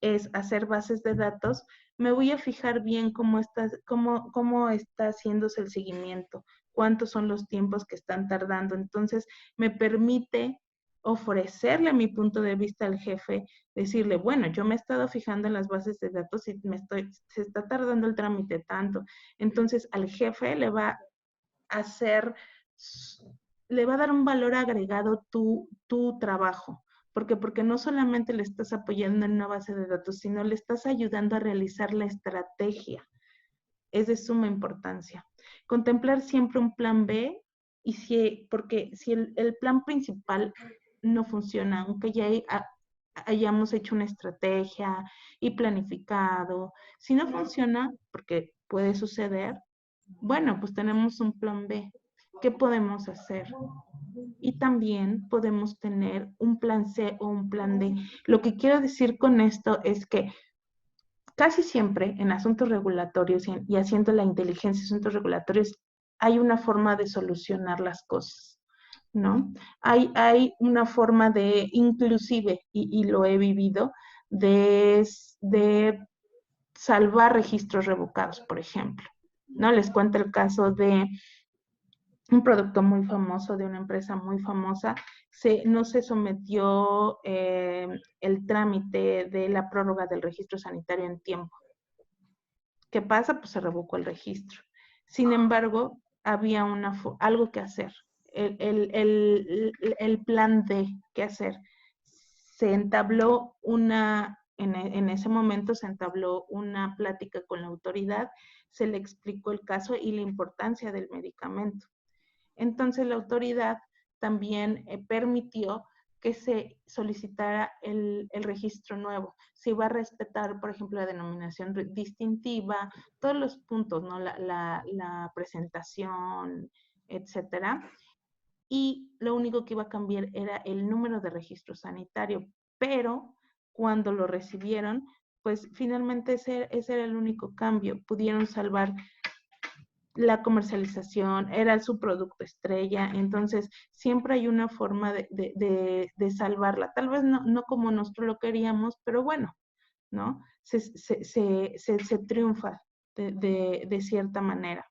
es hacer bases de datos, me voy a fijar bien cómo está haciéndose el seguimiento, cuántos son los tiempos que están tardando. Entonces, me permite ofrecerle mi punto de vista al jefe, decirle, bueno, yo me he estado fijando en las bases de datos y se está tardando el trámite tanto. Entonces, al jefe le va a dar un valor agregado tu trabajo. ¿Por qué? Porque no solamente le estás apoyando en una base de datos, sino le estás ayudando a realizar la estrategia. Es de suma importancia. Contemplar siempre un plan B, porque si el plan principal no funciona, aunque ya hayamos hecho una estrategia y planificado, si no funciona, porque puede suceder, bueno, pues tenemos un plan B. ¿Qué podemos hacer? Y también podemos tener un plan C o un plan D. Lo que quiero decir con esto es que casi siempre en asuntos regulatorios y haciendo la inteligencia de asuntos regulatorios hay una forma de solucionar las cosas, ¿no? Hay una forma de, inclusive, y lo he vivido, de salvar registros revocados, por ejemplo, ¿no? Les cuento el caso de un producto muy famoso de una empresa muy famosa, no se sometió el trámite de la prórroga del registro sanitario en tiempo. ¿Qué pasa? Pues se revocó el registro. Sin embargo, había algo que hacer. El plan D, ¿qué hacer? Se entabló en ese momento se entabló una plática con la autoridad, se le explicó el caso y la importancia del medicamento. Entonces la autoridad también permitió que se solicitara el registro nuevo. Se iba a respetar, por ejemplo, la denominación distintiva, todos los puntos, ¿no? La presentación, etcétera. Y lo único que iba a cambiar era el número de registro sanitario, pero cuando lo recibieron, pues finalmente ese era el único cambio. Pudieron salvar la comercialización, era su producto estrella, entonces siempre hay una forma de salvarla, tal vez no como nosotros lo queríamos, pero bueno, ¿no? Se triunfa de cierta manera.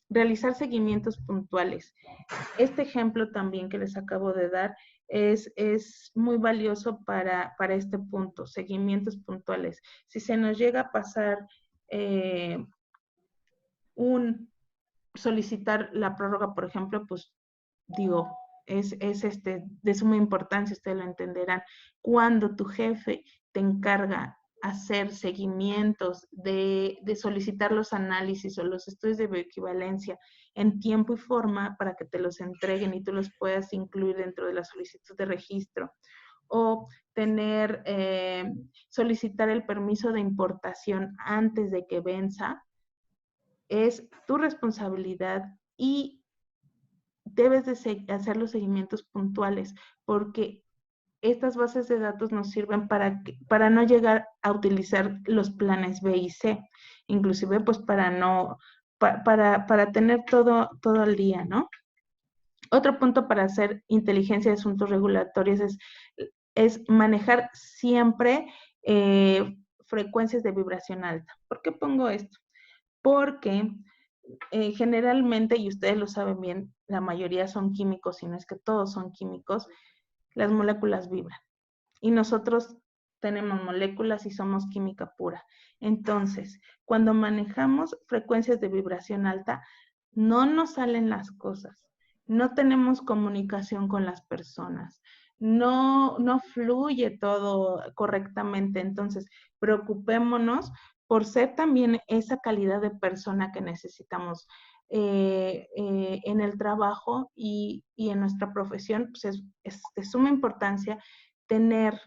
Realizar seguimientos puntuales. Este ejemplo también que les acabo de dar es muy valioso para este punto, seguimientos puntuales. Si se nos llega a pasar solicitar la prórroga, por ejemplo, pues digo, es de suma importancia, ustedes lo entenderán. Cuando tu jefe te encarga hacer seguimientos de solicitar los análisis o los estudios de bioequivalencia en tiempo y forma para que te los entreguen y tú los puedas incluir dentro de la solicitud de registro, o solicitar el permiso de importación antes de que venza, es tu responsabilidad y debes de hacer los seguimientos puntuales, porque estas bases de datos nos sirven para no llegar a utilizar los planes B y C, inclusive pues para tener todo al día, ¿no? Otro punto para hacer inteligencia de asuntos regulatorios es manejar siempre frecuencias de vibración alta. ¿Por qué pongo esto? Porque generalmente, y ustedes lo saben bien, la mayoría son químicos, si no es que todos son químicos, las moléculas vibran. Y nosotros tenemos moléculas y somos química pura. Entonces, cuando manejamos frecuencias de vibración alta, no nos salen las cosas, no tenemos comunicación con las personas, no fluye todo correctamente. Entonces, preocupémonos por ser también esa calidad de persona que necesitamos en el trabajo y en nuestra profesión. Pues es de suma importancia tener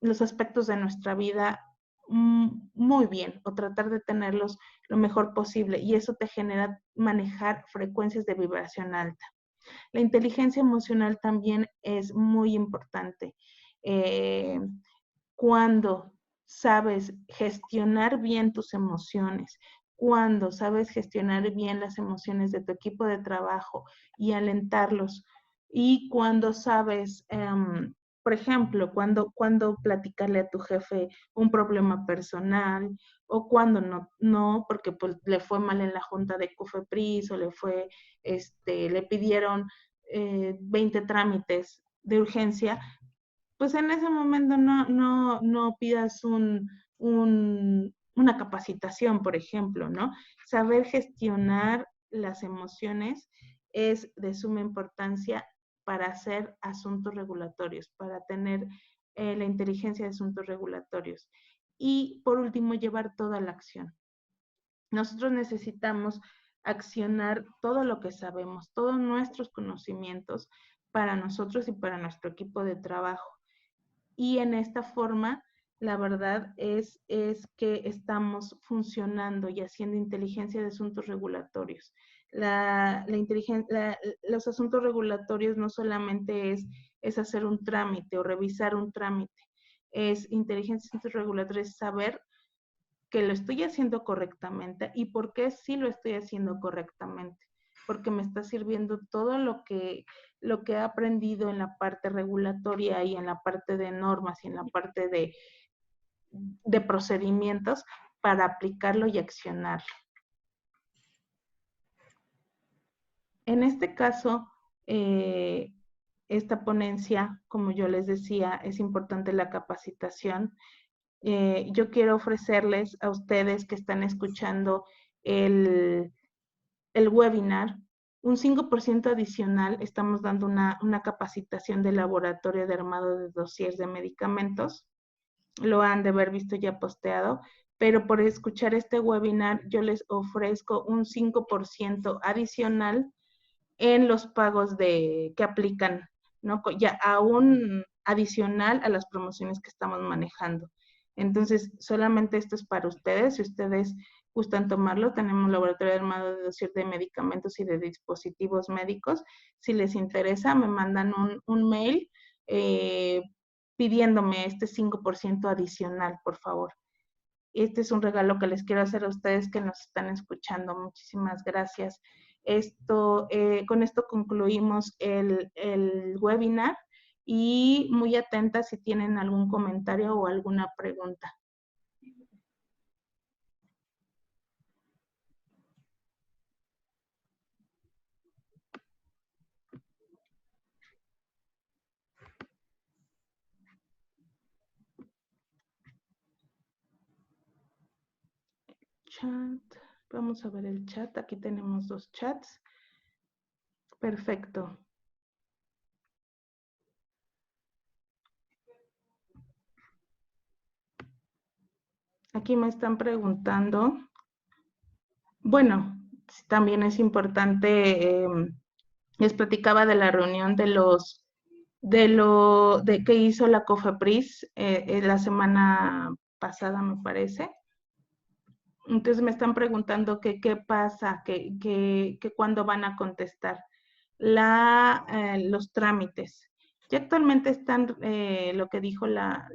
los aspectos de nuestra vida muy bien o tratar de tenerlos lo mejor posible, y eso te genera manejar frecuencias de vibración alta. La inteligencia emocional también es muy importante. Cuando sabes gestionar bien tus emociones, cuando sabes gestionar bien las emociones de tu equipo de trabajo y alentarlos, y cuando sabes, por ejemplo, cuando platicarle a tu jefe un problema personal, o cuando no, porque pues, le fue mal en la junta de COFEPRIS, o le pidieron 20 trámites de urgencia, pues en ese momento no pidas una capacitación, por ejemplo, ¿no? Saber gestionar las emociones es de suma importancia para hacer asuntos regulatorios, para tener la inteligencia de asuntos regulatorios. Y por último, llevar toda la acción. Nosotros necesitamos accionar todo lo que sabemos, todos nuestros conocimientos para nosotros y para nuestro equipo de trabajo. Y en esta forma, la verdad es que estamos funcionando y haciendo inteligencia de asuntos regulatorios. Los asuntos regulatorios no solamente es hacer un trámite o revisar un trámite, es inteligencia de asuntos regulatorios, es saber que lo estoy haciendo correctamente y por qué sí lo estoy haciendo correctamente, porque me está sirviendo todo lo que he aprendido en la parte regulatoria y en la parte de normas y en la parte de procedimientos para aplicarlo y accionarlo. En este caso, esta ponencia, como yo les decía, es importante la capacitación. Yo quiero ofrecerles a ustedes que están escuchando el webinar un 5% adicional. Estamos dando una capacitación de laboratorio de armado de dossiers de medicamentos. Lo han de haber visto ya posteado, pero por escuchar este webinar yo les ofrezco un 5% adicional en los pagos que aplican, ¿no? Ya aún adicional a las promociones que estamos manejando. Entonces, solamente esto es para ustedes. Si ustedes gustan tomarlo, tenemos laboratorio de armado de dossier de medicamentos y de dispositivos médicos. Si les interesa, me mandan un mail pidiéndome este 5% adicional, por favor. Este es un regalo que les quiero hacer a ustedes que nos están escuchando. Muchísimas gracias. Con esto concluimos el webinar, y muy atentas si tienen algún comentario o alguna pregunta. Chat. Vamos a ver el chat. Aquí tenemos 2 chats. Perfecto. Aquí me están preguntando. Bueno, también es importante, les platicaba de la reunión de que hizo la COFEPRIS la semana pasada, me parece. Entonces me están preguntando que qué pasa, que cuándo van a contestar los trámites. Ya actualmente están, lo que dijo la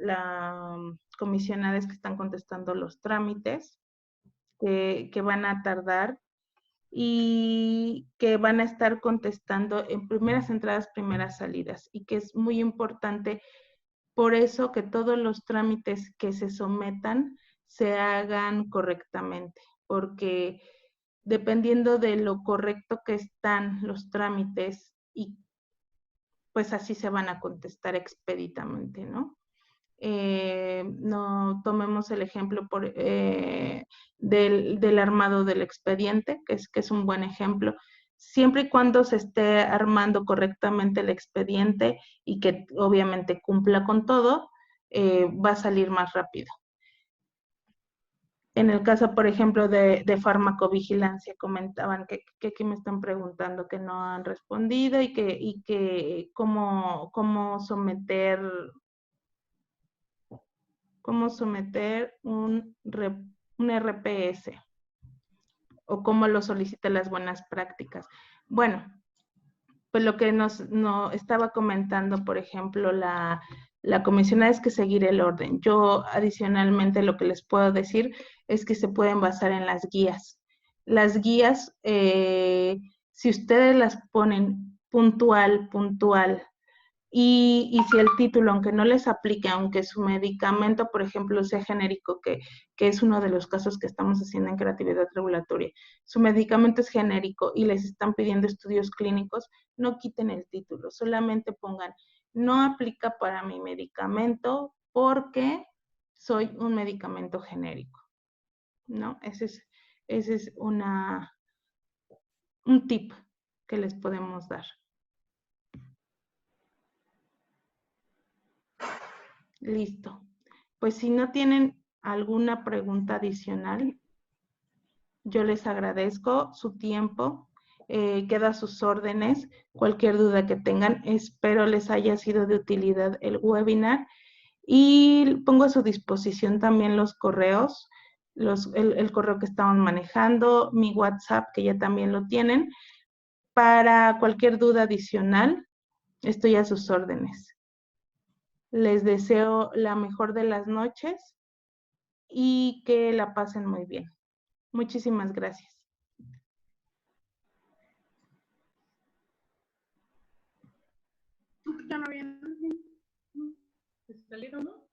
comisionada es que están contestando los trámites, que van a tardar. y que van a estar contestando en primeras entradas, primeras salidas, y que es muy importante por eso que todos los trámites que se sometan se hagan correctamente, porque dependiendo de lo correcto que están los trámites, y pues así se van a contestar expeditamente, ¿no? No tomemos el ejemplo del armado del expediente, que es un buen ejemplo. Siempre y cuando se esté armando correctamente el expediente y que obviamente cumpla con todo, va a salir más rápido. En el caso, por ejemplo, de farmacovigilancia, comentaban que aquí me están preguntando que no han respondido y que cómo someter un RPS o cómo lo solicita las buenas prácticas. Bueno, pues lo que nos estaba comentando, por ejemplo, la comisionada es que seguir el orden. Yo adicionalmente lo que les puedo decir es que se pueden basar en las guías. Las guías, si ustedes las ponen puntual, y si el título, aunque no les aplique, aunque su medicamento, por ejemplo, sea genérico, que es uno de los casos que estamos haciendo en creatividad regulatoria, su medicamento es genérico y les están pidiendo estudios clínicos, no quiten el título, solamente pongan, no aplica para mi medicamento porque soy un medicamento genérico, ¿no? Ese es un tip que les podemos dar. Listo. Pues si no tienen alguna pregunta adicional, yo les agradezco su tiempo, queda a sus órdenes, cualquier duda que tengan, espero les haya sido de utilidad el webinar y pongo a su disposición también los correos, el correo que estamos manejando, mi WhatsApp que ya también lo tienen, para cualquier duda adicional, estoy a sus órdenes. Les deseo la mejor de las noches y que la pasen muy bien. Muchísimas gracias. Ya no viene. ¿Salieron, no?